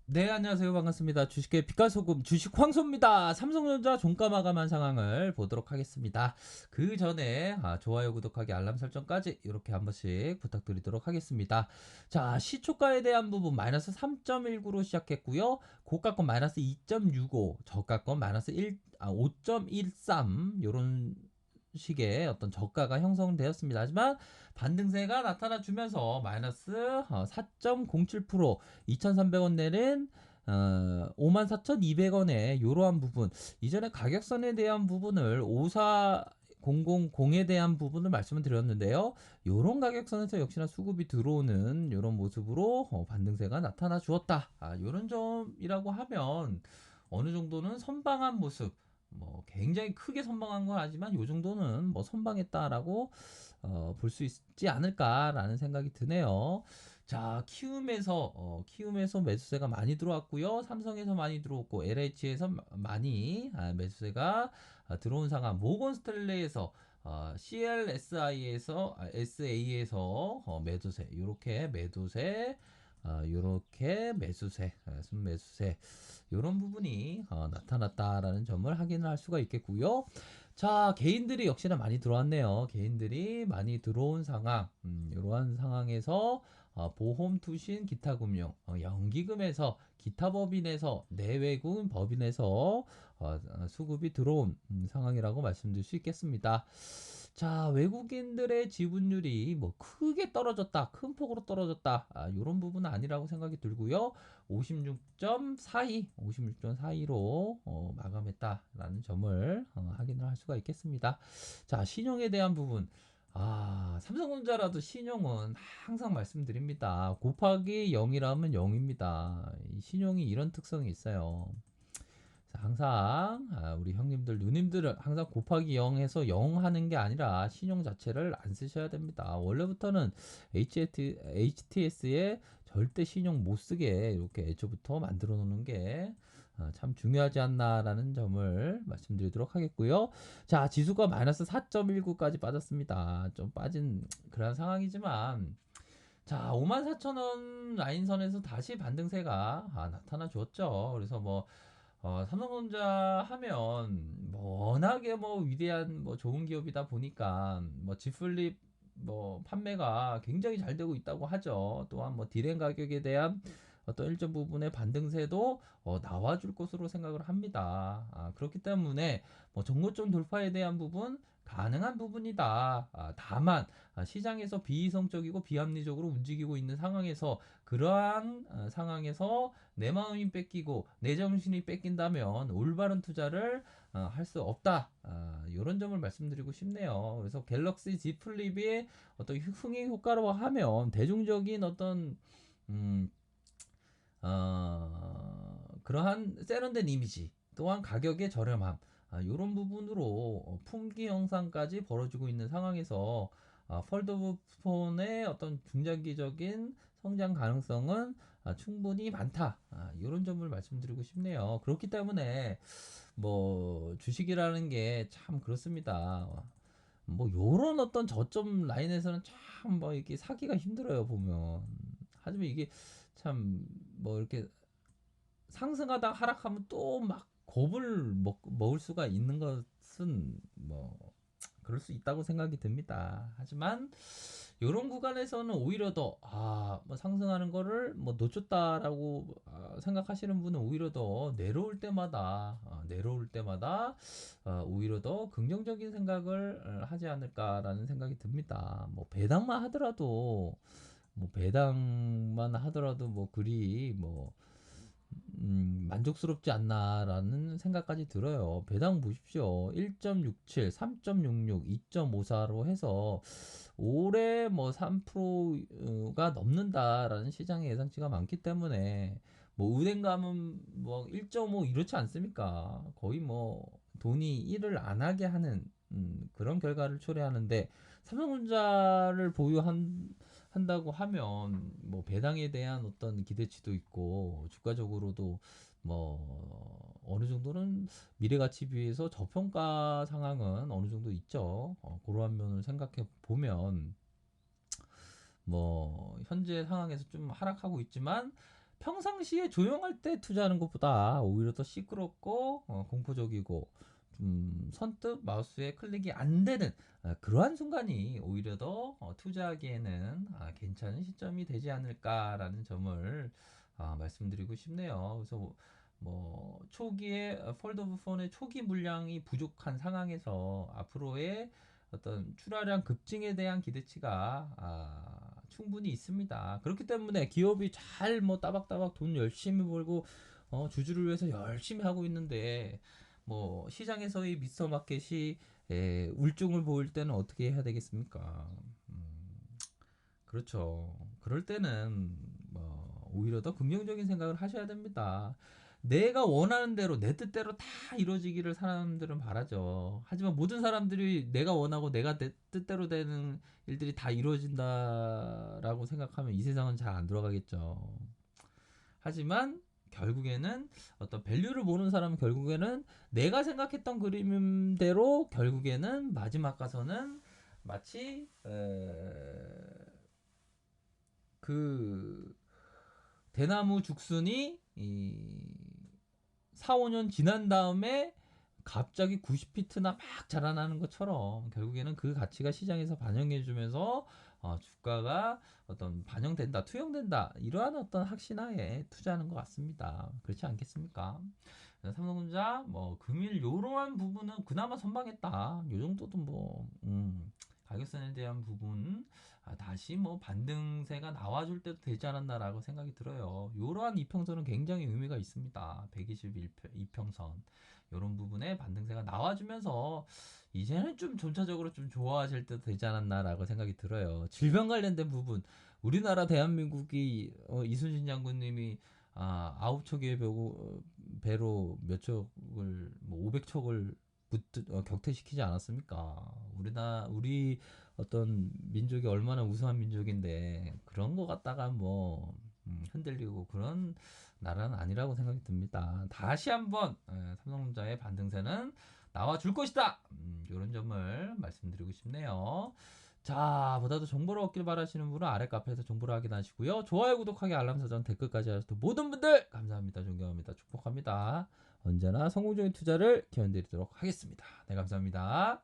네, 안녕하세요. 반갑습니다. 주식의 빛깔소금 주식 황소입니다. 삼성전자 종가 마감한 상황을 보도록 하겠습니다. 그 전에 좋아요, 구독하기, 알람 설정까지 이렇게 한 번씩 부탁드리도록 하겠습니다. 자, 시초가에 대한 부분 마이너스 3.19로 시작했고요. 고가권 마이너스 2.65, 저가권 마이너스 5.13 요런 식의 어떤 저가가 형성되었습니다. 하지만 반등세가 나타나 주면서 마이너스 4.07% 2,300원 내는 54,200원에 이러한 부분, 이전에 가격선에 대한 부분을 54000에 대한 부분을 말씀을 드렸는데요. 이런 가격선에서 역시나 수급이 들어오는 이런 모습으로 반등세가 나타나 주었다. 이런 점이라고 하면 어느 정도는 선방한 모습, 뭐 굉장히 크게 선방한 건 아니지만 이 정도는 뭐 선방했다라고 볼 수 있지 않을까라는 생각이 드네요. 자, 키움에서 매수세가 많이 들어왔고요. 삼성에서 많이 들어왔고 LH에서 많이 매수세가 들어온 상황. 모건 스탠레이에서 CLSI에서 SA에서 매도세 이렇게 매도세 요렇게 매수세, 순매수세 이런 부분이 나타났다라는 점을 확인을 할 수가 있겠고요. 자, 개인들이 역시나 많이 들어왔네요. 개인들이 많이 들어온 상황, 이러한 상황에서 보험, 투신, 기타 금융, 연기금에서 기타 법인에서 내외국인 법인에서 수급이 들어온 상황이라고 말씀드릴 수 있겠습니다. 자, 외국인들의 지분율이 뭐 크게 떨어졌다, 큰 폭으로 떨어졌다, 이런 부분은 아니라고 생각이 들고요. 56.42로 마감했다라는 점을 확인을 할 수가 있겠습니다. 자, 신용에 대한 부분. 삼성전자라도 신용은 항상 말씀드립니다. 곱하기 0이라면 0입니다. 신용이 이런 특성이 있어요. 항상 우리 형님들, 누님들은 항상 곱하기 0해서 0 하는 게 아니라 신용 자체를 안 쓰셔야 됩니다. 원래부터는 HTS에 절대 신용 못 쓰게 이렇게 애초부터 만들어 놓는 게 참 중요하지 않나라는 점을 말씀드리도록 하겠고요. 자, 지수가 마이너스 4.19까지 빠졌습니다. 좀 빠진 그런 상황이지만, 자, 54,000원 라인선에서 다시 반등세가 나타나 줬죠. 그래서 뭐 삼성전자 하면 뭐 워낙에 뭐 위대한 뭐 좋은 기업이다 보니까 뭐 지플립 뭐 판매가 굉장히 잘 되고 있다고 하죠. 또한 뭐 디램 가격에 대한 어떤 일정 부분의 반등세도 나와줄 것으로 생각을 합니다. 그렇기 때문에 뭐 정고점 돌파에 대한 부분 가능한 부분이다. 다만 시장에서 비이성적이고 비합리적으로 움직이고 있는 상황에서, 그러한 상황에서 내 마음이 뺏기고 내 정신이 뺏긴다면 올바른 투자를 할 수 없다. 이런 점을 말씀드리고 싶네요. 그래서 갤럭시 Z 플립이 어떤 흥행 효과로 하면 대중적인 어떤 음, 그러한 세련된 이미지, 또한 가격의 저렴함, 이런 부분으로 품귀 현상까지 벌어지고 있는 상황에서 폴더블 폰의 어떤 중장기적인 성장 가능성은 충분히 많다. 이런 점을 말씀드리고 싶네요. 그렇기 때문에 뭐 주식이라는 게 참 그렇습니다. 뭐 요런 어떤 저점 라인에서는 참 뭐 이렇게 사기가 힘들어요, 보면. 하지만 이게 참 뭐 이렇게 상승하다 하락하면 또 막 겁을 먹을 수가 있는 것은 뭐 그럴 수 있다고 생각이 듭니다. 하지만 이런 구간에서는 오히려 더 뭐 상승하는 거를 뭐 놓쳤다라고 생각하시는 분은 오히려 더 내려올 때마다 오히려 더 긍정적인 생각을 하지 않을까라는 생각이 듭니다. 뭐 배당만 하더라도 뭐 그리 뭐 만족스럽지 않나라는 생각까지 들어요. 배당 보십시오. 1.67, 3.66, 2.54로 해서 올해 뭐 3%가 넘는다라는 시장의 예상치가 많기 때문에 뭐 은행 가면 뭐 1.5 이렇지 않습니까? 거의 뭐 돈이 일을 안 하게 하는 그런 결과를 초래하는데, 삼성전자를 한다고 하면 뭐 배당에 대한 어떤 기대치도 있고 주가적으로도 뭐 어느 정도는 미래 가치 비해서 저평가 상황은 어느 정도 있죠. 그러한 면을 생각해 보면 뭐 현재 상황에서 좀 하락하고 있지만 평상시에 조용할 때 투자하는 것보다 오히려 더 시끄럽고 공포적이고 좀 선뜻 마우스에 클릭이 안 되는 그러한 순간이 오히려 더 투자하기에는 괜찮은 시점이 되지 않을까라는 점을 말씀드리고 싶네요. 그래서 뭐 초기에 폴더블 폰의 초기 물량이 부족한 상황에서 앞으로의 어떤 출하량 급증에 대한 기대치가 충분히 있습니다. 그렇기 때문에 기업이 잘 뭐 따박따박 돈 열심히 벌고 주주를 위해서 열심히 하고 있는데 뭐 시장에서의 미스터 마켓이 울증을 보일 때는 어떻게 해야 되겠습니까? 그렇죠. 그럴 때는 뭐 오히려 더 긍정적인 생각을 하셔야 됩니다. 내가 원하는 대로 내 뜻대로 다 이루어지기를 사람들은 바라죠. 하지만 모든 사람들이 내가 원하고 내가 내 뜻대로 되는 일들이 다 이루어진다라고 생각하면 이 세상은 잘 안 돌아가겠죠. 하지만 결국에는 어떤 밸류를 보는 사람은 결국에는 내가 생각했던 그림대로 결국에는 마지막 가서는 마치 그 대나무 죽순이 4, 5년 지난 다음에 갑자기 90피트나 막 자라나는 것처럼 결국에는 그 가치가 시장에서 반영해주면서 주가가 어떤 반영된다, 투영된다 이러한 어떤 확신하에 투자하는 것 같습니다. 그렇지 않겠습니까? 삼성전자 뭐 금일 요러한 부분은 그나마 선방했다. 요 정도도 뭐 가격선에 대한 부분 다시 뭐 반등세가 나와줄 때도 되지 않았나라고 생각이 들어요. 이러한 이평선은 굉장히 의미가 있습니다. 121이평선 이런 부분에 반등세가 나와주면서 이제는 좀 점차적으로 좀 좋아질 때도 되지 않았나라고 생각이 들어요. 질병 관련된 부분 우리나라 대한민국이 이순신 장군님이 9척의 배로 몇 척을 뭐 500척을 격퇴시키지 않았습니까? 우리 어떤 민족이 얼마나 우수한 민족인데 그런 거 갖다가 뭐 흔들리고 그런 나라는 아니라고 생각이 듭니다. 다시 한번 삼성전자의 반등세는 나와 줄 것이다. 이런 점을 말씀드리고 싶네요. 자, 보다도 정보를 얻길 바라시는 분은 아래 카페에서 정보를 확인하시고요. 좋아요, 구독하기, 알람 설정, 댓글까지 하셔서 모든 분들 감사합니다. 존경합니다. 축복합니다. 언제나 성공적인 투자를 기원드리도록 하겠습니다. 네, 감사합니다.